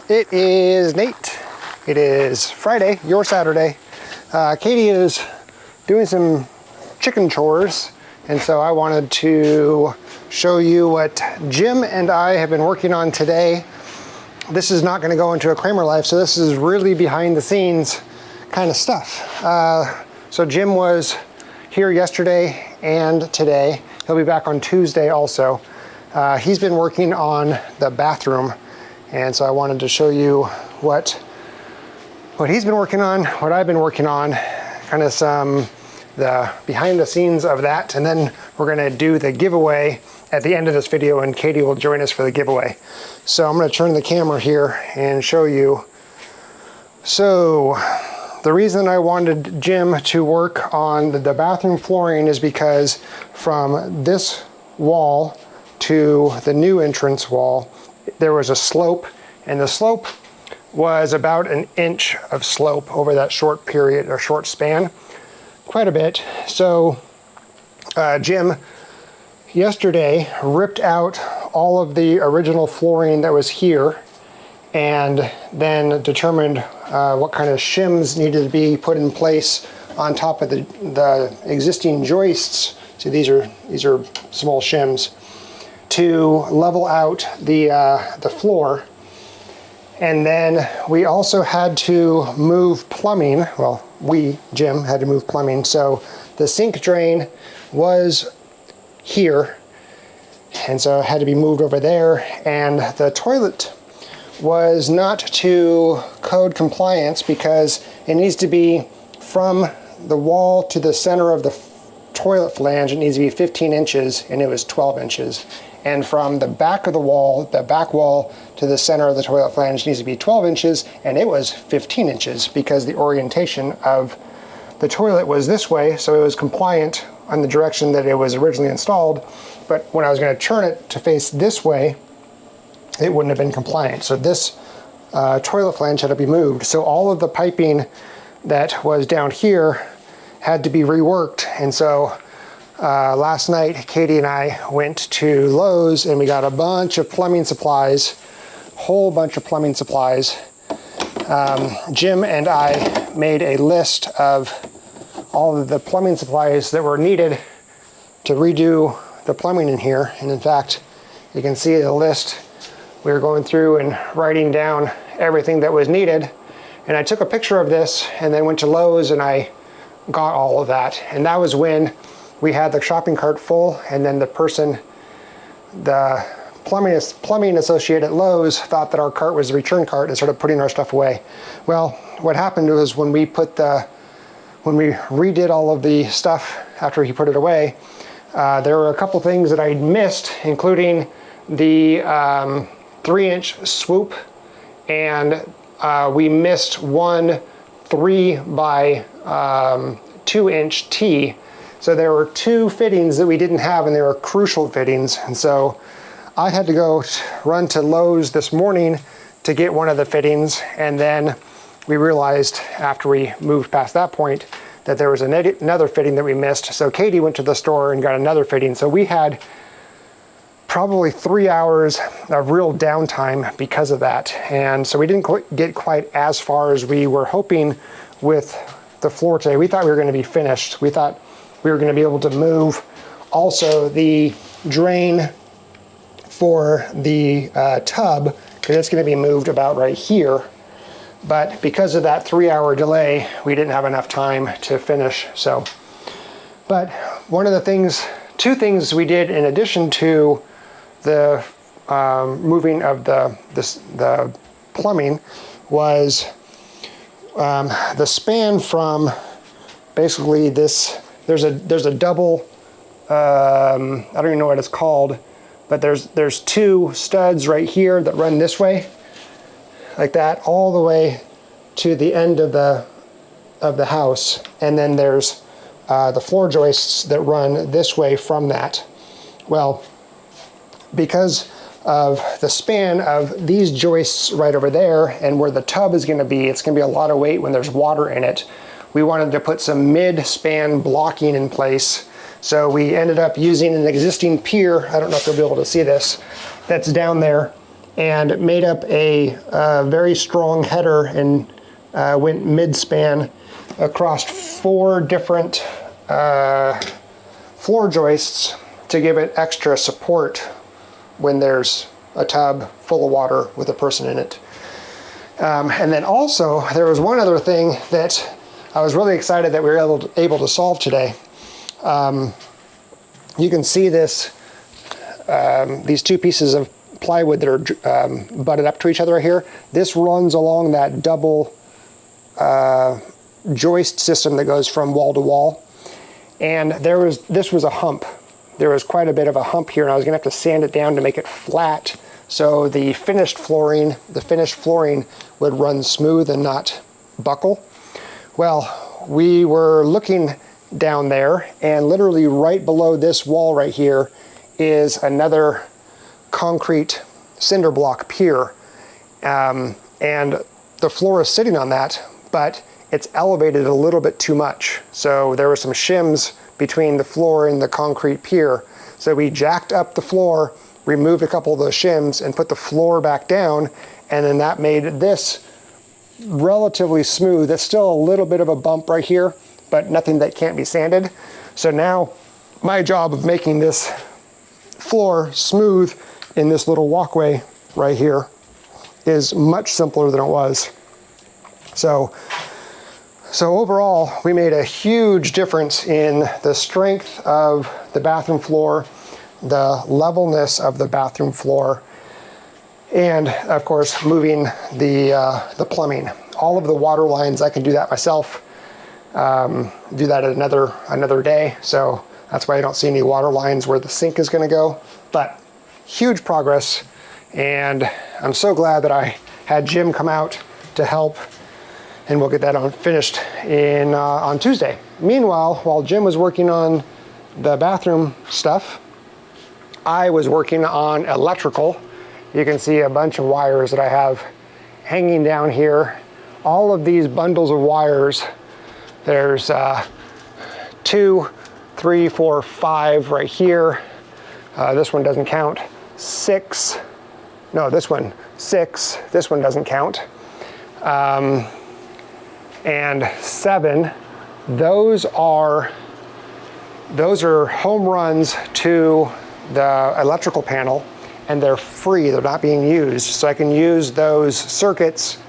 It is Nate. It is Friday, your Saturday. Katie is doing some chicken chores, and so I wanted to show you what Jim and I have been working on today. This is not going to go into a Kraemer life, so this is really behind the scenes kind of stuff. So Jim was here yesterday and today. He'll be back on Tuesday also. He's been working on the bathroom, and so I wanted to show you what he's been working on, what I've been working on, kind of the behind the scenes of that, and then we're going to do the giveaway at the end of this video, and Katie will join us for the giveaway. So I'm going to turn the camera here and show you. So the reason I wanted Jim to work on the bathroom flooring is because from this wall to the new entrance wall, there was a slope, and the slope was about an inch of slope over that short period or short span, quite a bit. So Jim yesterday ripped out all of the original flooring that was here and then determined what kind of shims needed to be put in place on top of the existing joists. So these are small shims to level out the floor. And then we also had to move plumbing. Well, Jim had to move plumbing. So the sink drain was here, and so it had to be moved over there. And the toilet was not to code compliance because it needs to be from the wall to the center of the toilet flange. It needs to be 15 inches, and it was 12 inches. And from the back of the wall, the back wall to the center of the toilet flange needs to be 12 inches, and it was 15 inches because the orientation of the toilet was this way, so it was compliant on the direction that it was originally installed. But when I was going to turn it to face this way, it wouldn't have been compliant. So this toilet flange had to be moved. So all of the piping that was down here had to be reworked. And so last night, Katie and I went to Lowe's and we got a bunch of plumbing supplies, whole bunch of plumbing supplies. Jim and I made a list of all of the plumbing supplies that were needed to redo the plumbing in here. And in fact, you can see the list. We were going through and writing down everything that was needed. And I took a picture of this and then went to Lowe's and I got all of that. And that was when we had the shopping cart full, and then the plumbing associate at Lowe's thought that our cart was the return cart and started putting our stuff away. Well, what happened was when we redid all of the stuff after he put it away, there were a couple things that I missed, including the 3-inch swoop, and we missed one 3 by 2-inch T. So there were 2 fittings that we didn't have, and they were crucial fittings. And so I had to run to Lowe's this morning to get one of the fittings, and then we realized after we moved past that point that there was another fitting that we missed. So Katie went to the store and got another fitting. So we had probably 3 hours of real downtime because of that. And so we didn't get quite as far as we were hoping with the floor today. We thought we were going to be finished. We thought we were going to be able to move also the drain for the tub, because it's going to be moved about right here. But because of that 3-hour delay, we didn't have enough time to finish. So, but one of the 2 things we did in addition to the moving of the plumbing was the span from basically this. There's a double, I don't even know what it's called, but there's 2 studs right here that run this way, like that, all the way to the end of the house. And then there's the floor joists that run this way from that. Well, because of the span of these joists right over there and where the tub is going to be, it's going to be a lot of weight when there's water in it. We wanted to put some mid-span blocking in place. So we ended up using an existing pier. I don't know if you'll be able to see this. That's down there. and made up a very strong header and went mid-span across 4 different floor joists to give it extra support when there's a tub full of water with a person in it. And then also, there was one other thing that I was really excited that we were able to solve today. You can see this, these 2 pieces of plywood that are butted up to each other right here. This runs along that double joist system that goes from wall to wall. And this was a hump. There was quite a bit of a hump here, and I was gonna have to sand it down to make it flat so the finished flooring would run smooth and not buckle. Well, we were looking down there, and literally right below this wall right here is another concrete cinder block pier. And the floor is sitting on that, but it's elevated a little bit too much. So there were some shims between the floor and the concrete pier. So we jacked up the floor, removed a couple of those shims, and put the floor back down, and then that made this relatively smooth. It's still a little bit of a bump right here, but nothing that can't be sanded. So now my job of making this floor smooth in this little walkway right here is much simpler than it was. So overall, we made a huge difference in the strength of the bathroom floor, the levelness of the bathroom floor, and of course, moving the plumbing. All of the water lines, I can do that myself. Do that at another day. So that's why I don't see any water lines where the sink is gonna go, but huge progress. And I'm so glad that I had Jim come out to help, and we'll get that finished on Tuesday. Meanwhile, while Jim was working on the bathroom stuff, I was working on electrical. You can see a bunch of wires that I have hanging down here. All of these bundles of wires, there's 2, 3, 4, 5 right here. This one doesn't count. 6, no, this one, 6. This one doesn't count. And 7, those are home runs to the electrical panel, and they're free, they're not being used. So I can use those circuits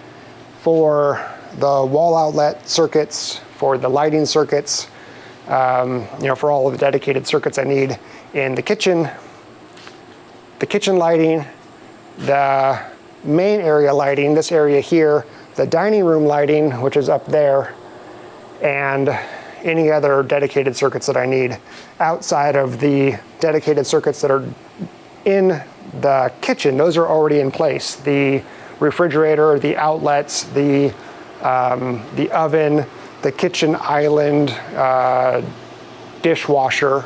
for the wall outlet circuits, for the lighting circuits, for all of the dedicated circuits I need in the kitchen lighting, the main area lighting, this area here, the dining room lighting, which is up there, and any other dedicated circuits that I need outside of the dedicated circuits that are in the kitchen. Those are already in place. The refrigerator, the outlets, the oven, the kitchen island, dishwasher,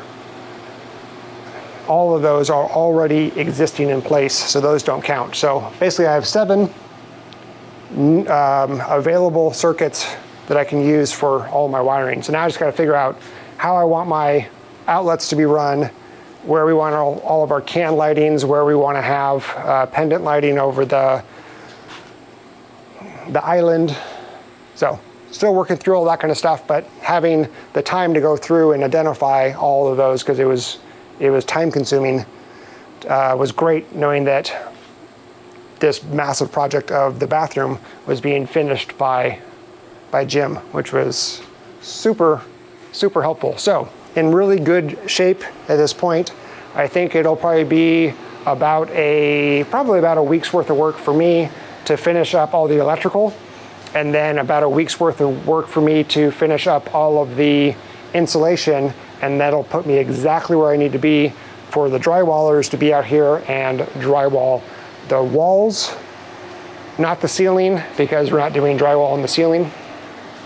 all of those are already existing in place, so those don't count. So basically I have 7 available circuits that I can use for all my wiring. So now I just got to figure out how I want my outlets to be run, where we want all of our can lightings, where we want to have pendant lighting over the island. So still working through all that kind of stuff, but having the time to go through and identify all of those, because it was time consuming, was great, knowing that this massive project of the bathroom was being finished by Jim, which was super, super helpful. So in really good shape at this point. I think it'll probably be probably about a week's worth of work for me to finish up all the electrical, and then about a week's worth of work for me to finish up all of the insulation, and that'll put me exactly where I need to be for the drywallers to be out here and drywall the walls, not the ceiling, because we're not doing drywall on the ceiling,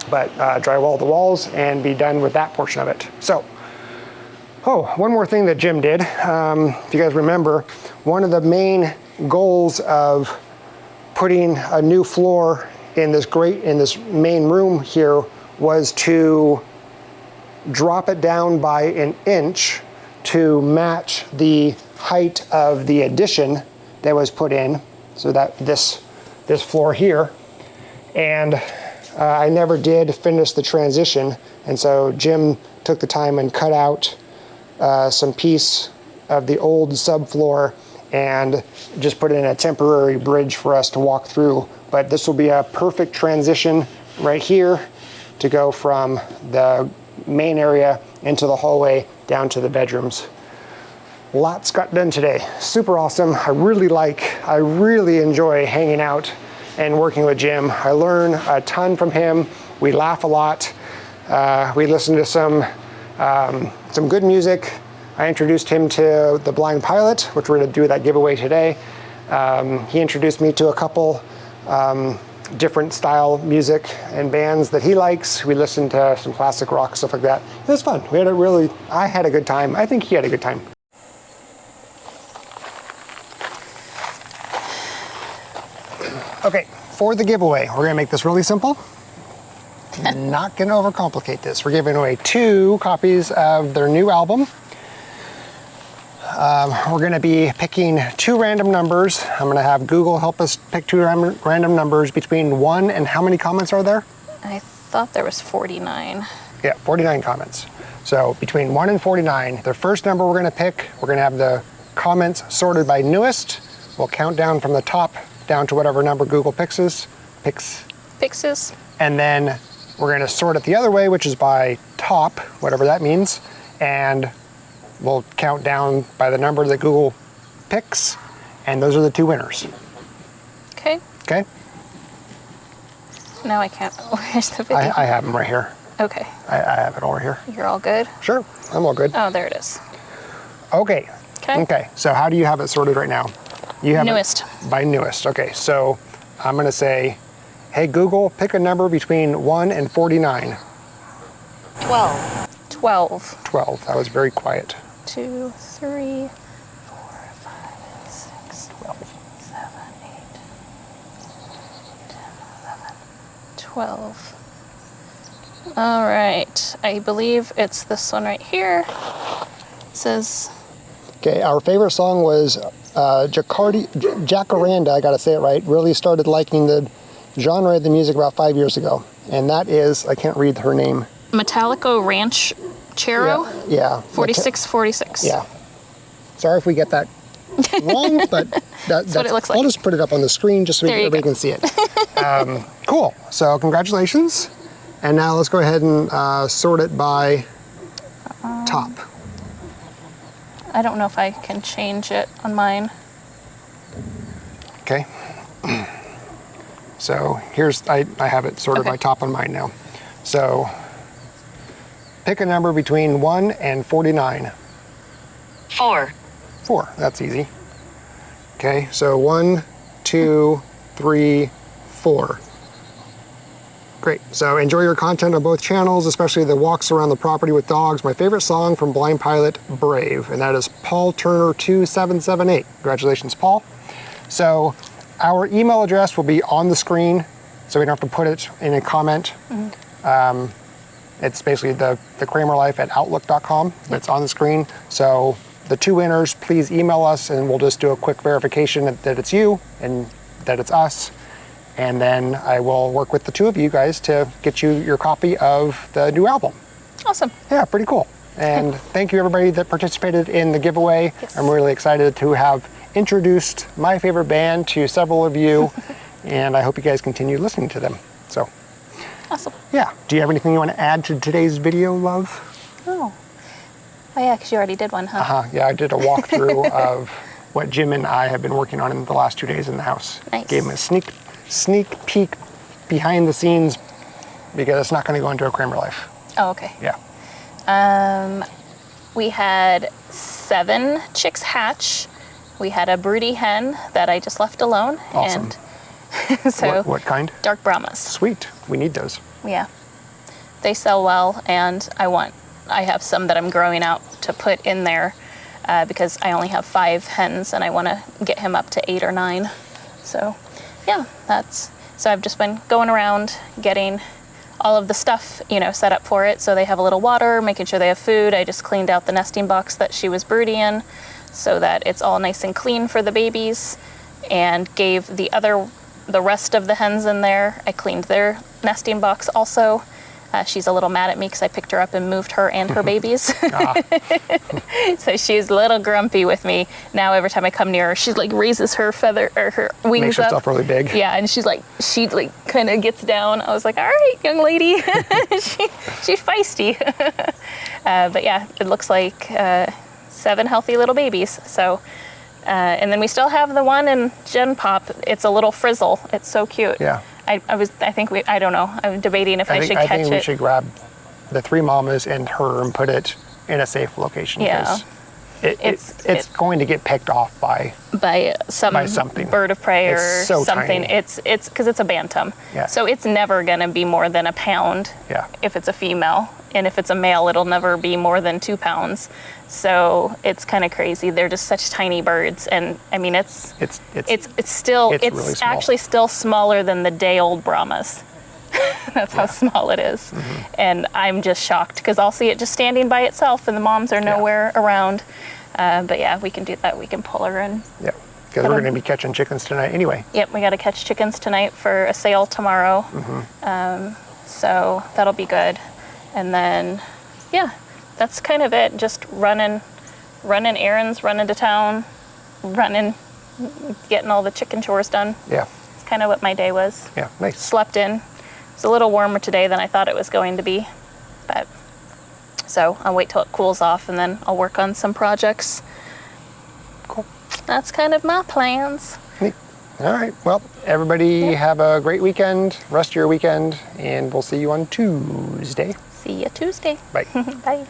but drywall the walls and be done with that portion of it. So, one more thing that Jim did. If you guys remember, one of the main goals of putting a new floor in this main room here was to drop it down by an inch to match the height of the addition that was put in. so that this floor here. And I never did finish the transition, and so Jim took the time and cut out some piece of the old subfloor and just put in a temporary bridge for us to walk through. But this will be a perfect transition right here to go from the main area into the hallway down to the bedrooms. Lots got done today. Super awesome. I really enjoy hanging out and working with Jim. I learn a ton from him. We laugh a lot. We listen to some good music. I introduced him to the Blind Pilot, which we're gonna do that giveaway today. He introduced me to a couple different style music and bands that he likes. We listened to some classic rock, stuff like that. It was fun. I had a good time. I think he had a good time. Okay, for the giveaway, we're gonna make this really simple. Not gonna overcomplicate this. We're giving away 2 copies of their new album. We're gonna be picking 2 random numbers. I'm gonna have Google help us pick 2 random numbers between 1 and how many comments are there? I thought there was 49. Yeah, 49 comments. So between 1 and 49, the first number we're gonna pick, we're gonna have the comments sorted by newest. We'll count down from the top down to whatever number Google picks. And then we're gonna sort it the other way, which is by top, whatever that means. And we'll count down by the number that Google picks. And those are the 2 winners. Okay. Okay? Now I can't, where's the video? I have them right here. Okay. I have it over here. You're all good? Sure, I'm all good. Oh, there it is. Okay. Okay, so how do you have it sorted right now? You have newest. It by newest. Okay, so I'm gonna say, hey Google, pick a number between 1 and 49. 12. 12. 12, that was very quiet. 2, 3, 4, 5, 6, 7, 8, 10, 11, 12. All right, I believe it's this one right here. It says. Okay, our favorite song was Jacaranda, I gotta say it right, really started liking the genre of the music about 5 years ago. And that is, I can't read her name. Metallico Ranchero? Yeah. 4646. Yeah. Sorry if we get that wrong, but that's what it looks like. I'll just put it up on the screen just so everybody can see it. Cool, so congratulations. And now let's go ahead and sort it by top. I don't know if I can change it on mine. Okay. So here's, I have it sorted by top on mine now. So pick a number between 1 and 49. 4. 4, that's easy. Okay, so 1, 2, 3, 4. Great, so enjoy your content on both channels, especially the walks around the property with dogs. My favorite song from Blind Pilot, Brave, and that is Paul Turner 2778. Congratulations, Paul. So our email address will be on the screen, so we don't have to put it in a comment. It's basically the kraemerlife at outlook.com. That's on the screen. So the 2 winners, please email us and we'll just do a quick verification that it's you and that it's us. And then I will work with the 2 of you guys to get you your copy of the new album. Awesome. Yeah, pretty cool. And thank you everybody that participated in the giveaway. Yes. I'm really excited to have introduced my favorite band to several of you. And I hope you guys continue listening to them. So. Awesome. Yeah. Do you have anything you want to add to today's video, love? Oh yeah, because you already did one, huh? Yeah, I did a walkthrough of what Jim and I have been working on in the last 2 days in the house. Nice. Gave him a sneak peek behind the scenes because it's not going to go into a Kraemer life. Oh, okay. Yeah. We had 7 chicks hatch. We had a broody hen that I just left alone. Awesome. And so what kind? Dark Brahmas. Sweet. We need those. Yeah. They sell well, and I have some that I'm growing out to put in there because I only have 5 hens and I want to get him up to 8 or 9. So yeah, so I've just been going around getting all of the stuff, set up for it. So they have a little water, making sure they have food. I just cleaned out the nesting box that she was broody in so that it's all nice and clean for the babies. and gave the rest of the hens in there, I cleaned their nesting box also. She's a little mad at me because I picked her up and moved her and her babies. So she's a little grumpy with me. Now every time I come near her, she like raises her feather or her wings Makes herself really big. Yeah, and she kind of gets down. I was like, all right, young lady. She's feisty. But yeah, it looks like 7 healthy little babies. So, and then we still have the one in Gen Pop. It's a little frizzle. It's so cute. Yeah. I don't know. I'm debating if I should catch it. I think we should grab the 3 mamas and her and put it in a safe location. Yeah. It's going to get picked off by something. Bird of prey or so something. Tiny. It's because it's a bantam. Yeah. So it's never going to be more than a pound. Yeah. If it's a female, and if it's a male, it'll never be more than 2 pounds. So it's kind of crazy. They're just such tiny birds, and I mean it's really small. actually still smaller than the day-old Brahmas. That's how small it is. Mm-hmm. And I'm just shocked because I'll see it just standing by itself and the moms are nowhere around. But yeah, we can do that. We can pull her in. Yeah, because we're going to be catching chickens tonight anyway. Yep, we got to catch chickens tonight for a sale tomorrow. Mm-hmm. So that'll be good. And then, yeah, that's kind of it. Just running errands, running to town, getting all the chicken chores done. Yeah. It's kind of what my day was. Yeah, nice. Slept in. It's a little warmer today than I thought it was going to be, but so I'll wait till it cools off and then I'll work on some projects. Cool. That's kind of my plans. Neat. All right. Well, everybody have a great weekend, rest of your weekend, and we'll see you on Tuesday. See you Tuesday. Bye. Bye.